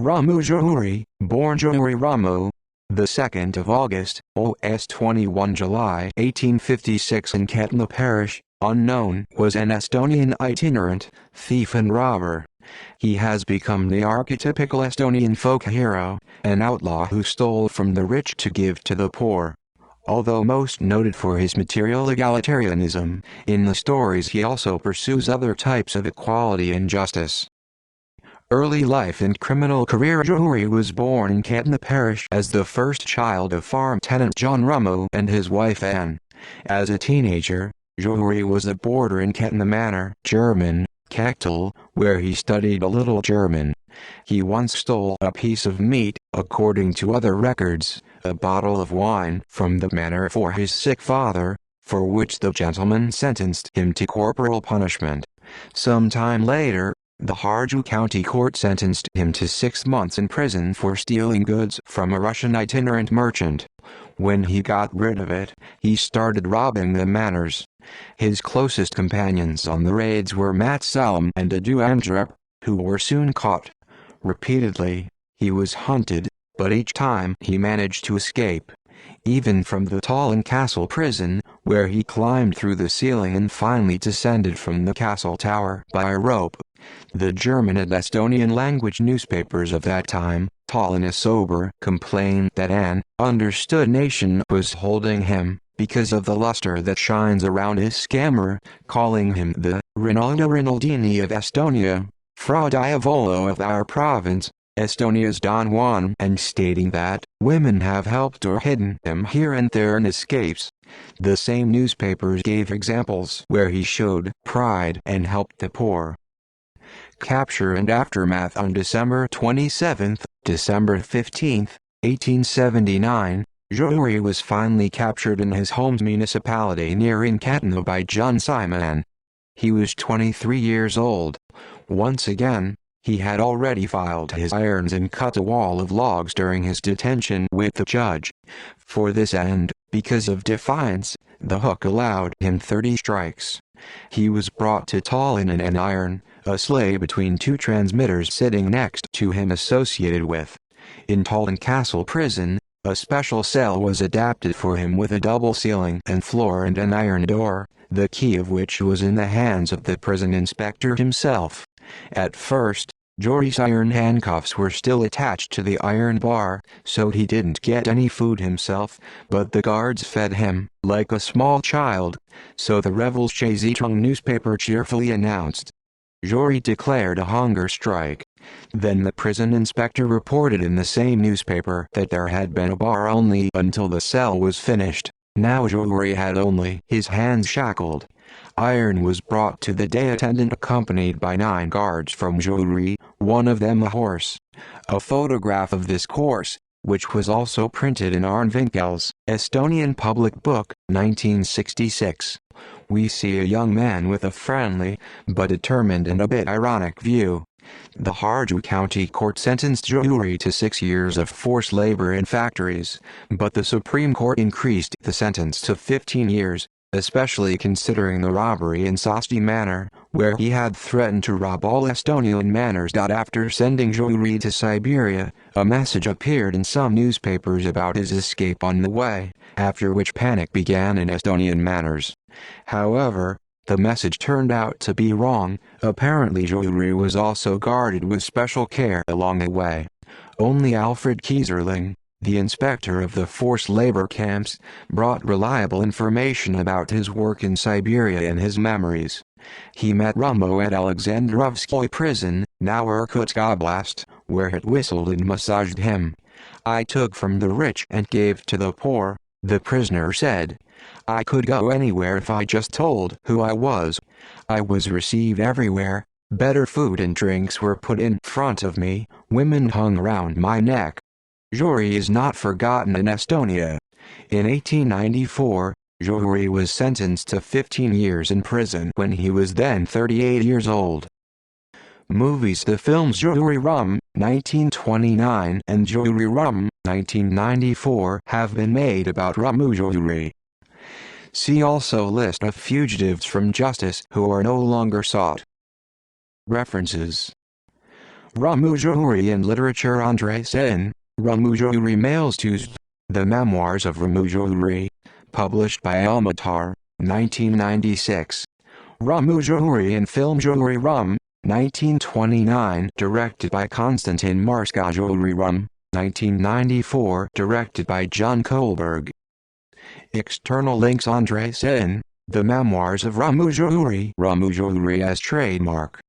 Rummu Jüri, born Jüri Rummu, the 2nd of August, OS 21 July 1856 in Kehtna Parish, unknown, was an Estonian itinerant, thief and robber. He has become the archetypical Estonian folk hero, an outlaw who stole from the rich to give to the poor. Although most noted for his material egalitarianism, in the stories he also pursues other types of equality and justice. Early life and criminal career. Jüri was born in Kehtna Parish as the first child of farm tenant John Rummu and his wife Anne. As a teenager, Jüri was a boarder in Kehtna Manor, German, Kechtel, where he studied a little German. He once stole a piece of meat, according to other records, a bottle of wine from the manor for his sick father, for which the gentleman sentenced him to corporal punishment. Some time later, the Harju County Court sentenced him to 6 months in prison for stealing goods from a Russian itinerant merchant. When he got rid of it, he started robbing the manors. His closest companions on the raids were Mat Salam and Adu Amdrup, who were soon caught. Repeatedly, he was hunted, but each time he managed to escape. Even from the Tallinn Castle prison, where he climbed through the ceiling and finally descended from the castle tower by a rope. The German and Estonian language newspapers of that time, Tallinn Sober, complained that an understood nation was holding him, because of the luster that shines around his scammer, calling him the Rinaldo Rinaldini of Estonia, Fra Diavolo of our province, Estonia's Don Juan, and stating that women have helped or hidden him here and there in escapes. The same newspapers gave examples where he showed pride and helped the poor. Capture and aftermath. On December 27, December 15, 1879, Jüri was finally captured in his home municipality near Kehtna by John Simon. He was 23 years old. Once again, he had already filed his irons and cut a wall of logs during his detention with the judge. For this end, because of defiance, the hook allowed him 30 strikes. He was brought to Tallinn in an iron, a sleigh between 2 transmitters sitting next to him associated with. In Tallinn Castle prison, a special cell was adapted for him with a double ceiling and floor and an iron door, the key of which was in the hands of the prison inspector himself. At first, Jüri's iron handcuffs were still attached to the iron bar, so he didn't get any food himself, but the guards fed him, like a small child, so the Revelstche Zeitung newspaper cheerfully announced. Jüri declared a hunger strike. Then the prison inspector reported in the same newspaper that there had been a bar only until the cell was finished. Now Jüri had only his hands shackled. Iron was brought to the day attendant accompanied by 9 guards from Jüri, one of them a horse. A photograph of this horse, which was also printed in Arnvinkel's Estonian Public Book, 1966. We see a young man with a friendly, but determined and a bit ironic view. The Harju County Court sentenced Jüri to 6 years of forced labor in factories, but the Supreme Court increased the sentence to 15 years, especially considering the robbery in Sosti Manor, where he had threatened to rob all Estonian manors. After sending Jüri to Siberia, a message appeared in some newspapers about his escape on the way, after which panic began in Estonian manors. However, the message turned out to be wrong. Apparently Jüri was also guarded with special care along the way. Only Alfred Kieserling, the inspector of the forced labor camps, brought reliable information about his work in Siberia in his memories. He met Rummu at Alexandrovskoye prison, now Irkutsk Oblast, where it whistled and massaged him. "I took from the rich and gave to the poor," the prisoner said. "I could go anywhere if I just told who I was. I was received everywhere. Better food and drinks were put in front of me, women hung around my neck." Jüri is not forgotten in Estonia. In 1894, Jüri was sentenced to 15 years in prison when he was then 38 years old. Movies. The films Jüri Rummu, 1929 and Jüri Rummu, 1994 have been made about Rummu Jüri. See also List of fugitives from justice who are no longer sought. References Rummu Jüri in literature. Andrei Sen, Rummu Jüri Males to The Memoirs of Rummu Jüri, published by Almatar, 1996. Rummu Jüri in film. Jüri Rum, 1929, directed by Konstantin Marska. Jüri Rum, 1994, directed by John Kohlberg. External links. Andrei Sen, The Memoirs of Rummu Jüri. Rummu Jüri as trademark.